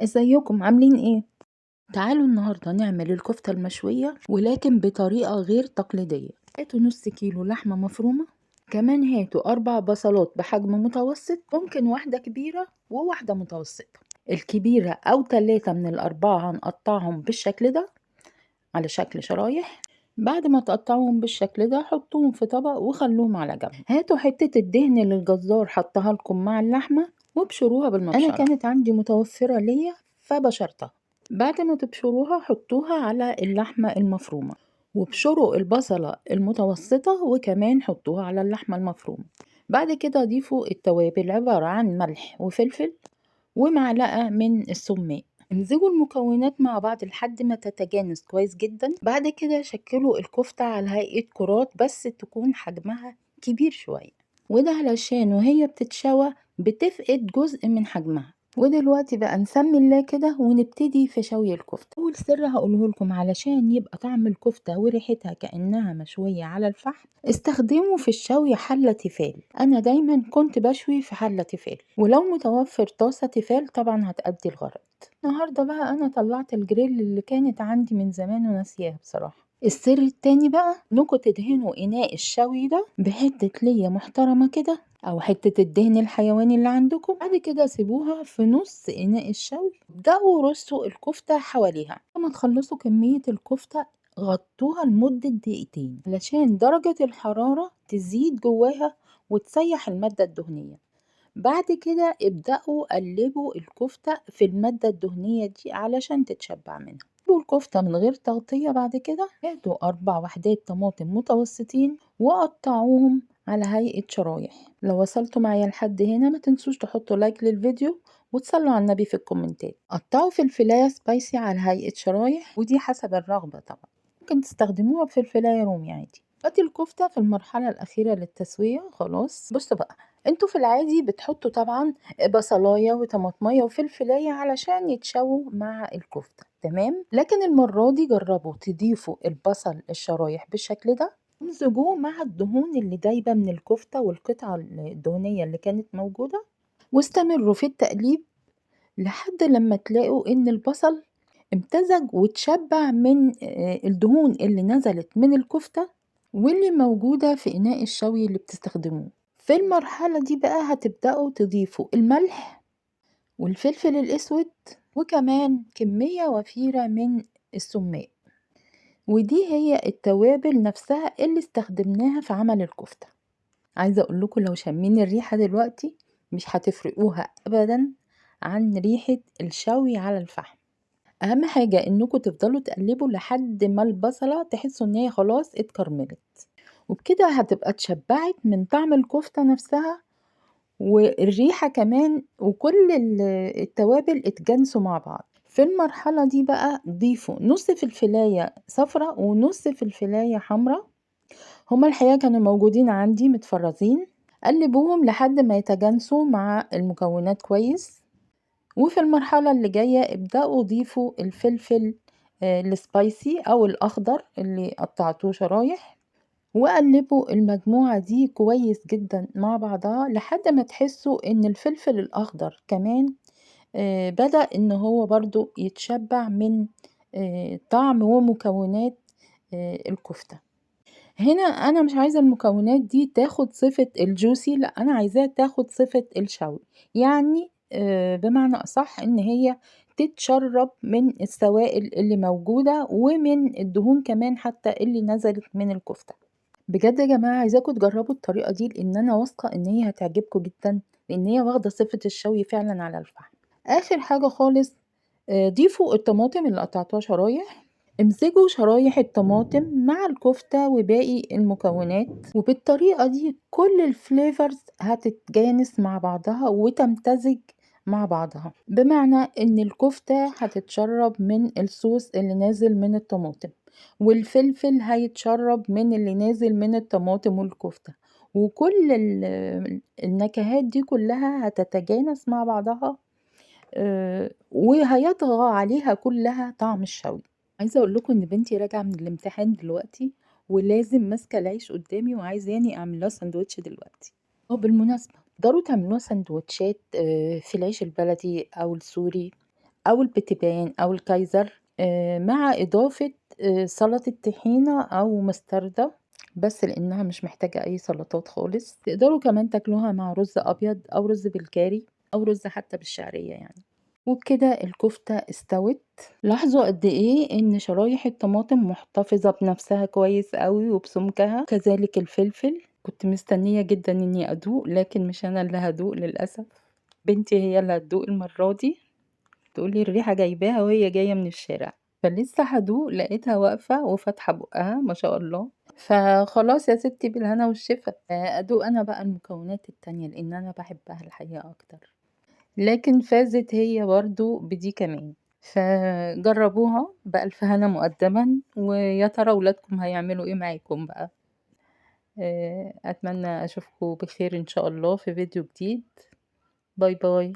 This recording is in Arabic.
ازيكم عاملين ايه؟ تعالوا النهاردة نعمل الكفتة المشوية ولكن بطريقة غير تقليدية. هاتوا نص كيلو لحمة مفرومة، كمان هاتوا 4 بصلات بحجم متوسط، ممكن واحدة كبيرة وواحدة متوسطة. الكبيرة أو 3 من ال4 هنقطعهم بالشكل ده على شكل شرايح. بعد ما تقطعوهم بالشكل ده حطوهم في طبق وخلوهم على جنب. هاتوا حتة الدهن اللي الجزار حطها لكم مع اللحمة وابشروها بالمبشرة. أنا كانت عندي متوفرة ليا فبشرتها. بعد ما تبشروها حطوها على اللحمة المفرومة، وابشروا البصلة المتوسطة وكمان حطوها على اللحمة المفرومة. بعد كده ضيفوا التوابل عبارة عن ملح وفلفل ومعلقة من السماق. امزجوا المكونات مع بعض لحد ما تتجانس كويس جدا. بعد كده شكلوا الكفتة على هيئة كرات بس تكون حجمها كبير شوية، وده علشان وهي بتتشوى بتفقد جزء من حجمها. ودلوقتي بقى نسمي الله كده ونبتدي في شوي الكفتة. أول سر هقوله لكم علشان يبقى طعم الكفتة وريحتها كأنها مشوية على الفحم، استخدموا في الشوي حلة تيفال. أنا دايما كنت بشوي في حلة تيفال، ولو متوفر طاسة تيفال طبعا هتأدي الغرض. النهاردة بقى أنا طلعت الجريل اللي كانت عندي من زمان وناسياها بصراحة. السر التاني بقى انكم تدهنوا اناء الشوي ده بحتة ليا محترمة كده او حتة الدهن الحيواني اللي عندكم. بعد كده سيبوها في نص اناء الشوي، ابدأوا رصوا الكفتة حواليها. لما تخلصوا كمية الكفتة غطوها لمدة دقيقتين علشان درجة الحرارة تزيد جواها وتسيح المادة الدهنية. بعد كده ابدأوا قلبوا الكفتة في المادة الدهنية دي علشان تتشبع منها. الكفتة من غير تغطية. بعد كده هاتوا 4 وحدات طماطم متوسطين وقطعوهم على هيئة شرايح. لو وصلتوا معايا لحد هنا ما تنسوش تحطوا لايك للفيديو وتصلوا على النبي في الكومنتات. قطعوا فلفلاية سبايسي على هيئة شرايح، ودي حسب الرغبة طبعا، ممكن تستخدموها بفلفلاية رومي عادي. دلوقتي الكفتة في المرحلة الأخيرة للتسوية خلاص. بصوا بقى، انتوا في العادي بتحطوا طبعا بصلاية وطماطمية وفلفلاية علشان يتشووا مع الكفتة، تمام. لكن المرة دي جربوا تضيفوا البصل الشرايح بالشكل ده، امزجوه مع الدهون اللي دايبة من الكفتة والقطعة الدهنية اللي كانت موجودة، واستمروا في التقليب لحد لما تلاقوا ان البصل امتزج وتشبع من الدهون اللي نزلت من الكفتة واللي موجودة في إناء الشوي اللي بتستخدموه. في المرحلة دي بقى هتبدأوا تضيفوا الملح والفلفل الأسود وكمان كمية وفيرة من السماق، ودي هي التوابل نفسها اللي استخدمناها في عمل الكفتة. عايزة أقول لكم لو شمين الريحة دلوقتي مش هتفرقوها أبدا عن ريحة الشوي على الفحم. أهم حاجة إنكم تفضلوا تقلبوا لحد ما البصلة تحسوا إن هي خلاص اتكرملت، وبكده هتبقى اتشبعت من طعم الكفتة نفسها والريحة كمان، وكل التوابل اتجانسوا مع بعض. في المرحلة دي بقى ضيفوا نص فلفلاية صفرة ونص فلفلاية حمرة، هما الحقيقة كانوا موجودين عندي متفرزين. قلبوهم لحد ما يتجانسوا مع المكونات كويس. وفي المرحلة اللي جاية ابدأوا ضيفوا الفلفل السبايسي أو الأخضر اللي قطعتوه شرايح، وقلبوا المجموعة دي كويس جدا مع بعضها لحد ما تحسوا ان الفلفل الأخضر كمان بدأ ان هو برضو يتشبع من طعم ومكونات الكفتة. هنا انا مش عايزة المكونات دي تاخد صفة الجوسي، لا انا عايزاها تاخد صفة الشوي، يعني بمعنى اصح ان هي تتشرب من السوائل اللي موجودة ومن الدهون كمان حتى اللي نزلت من الكفتة. بجد يا جماعة عايزاكم تجربوا الطريقة دي لان انا واثقة ان هي هتعجبكم جدا، لان هي واخدة صفة الشوي فعلا على الفحم. اخر حاجة خالص ضيفوا الطماطم اللي قطعتوها شرايح. امزجوا شرايح الطماطم مع الكفتة وباقي المكونات، وبالطريقة دي كل الفليفرز هتتجانس مع بعضها وتمتزج مع بعضها، بمعنى ان الكفتة هتتشرب من الصوص اللي نازل من الطماطم، والفلفل هيتشرب من اللي نازل من الطماطم والكفتة، وكل النكهات دي كلها هتتجانس مع بعضها وهيطغى عليها كلها طعم الشوي. عايزة اقول لكم ان بنتي راجعة من الامتحان دلوقتي ولازم ماسكة العيش قدامي وعايزاني اعمل لها سندوتش دلوقتي. بالمناسبة تقدروا تعملوها سندوتشات في العيش البلدي او السوري أو البتبان أو الكايزر، مع إضافة سلطة طحينة أو مستردة، بس لأنها مش محتاجة أي سلطات خالص. تقدروا كمان تاكلوها مع رز أبيض أو رز بالكاري أو رز حتى بالشعرية يعني. وبكده الكفتة استوت. لاحظوا قد ايه ان شرايح الطماطم محتفظة بنفسها كويس قوي وبسمكها، كذلك الفلفل. كنت مستنية جدا اني ادوق، لكن مش انا اللي هدوق للأسف، بنتي هي اللي هتدوق المرة دي. تقولي الريحة جايباها وهي جاية من الشارع، فلسه هدوق لقيتها واقفة وفاتحة بقها ما شاء الله. فخلاص يا ستي بالهنا والشفا، ادوق انا بقى المكونات التانية لان انا بحبها الحقيقة اكتر. لكن فازت هي برضو بدي كمان. فجربوها بألف هنا مقدما، ويا ترى ولادكم هيعملوا ايه معاكم بقى. أتمنى أشوفكم بخير إن شاء الله في فيديو جديد. باي باي.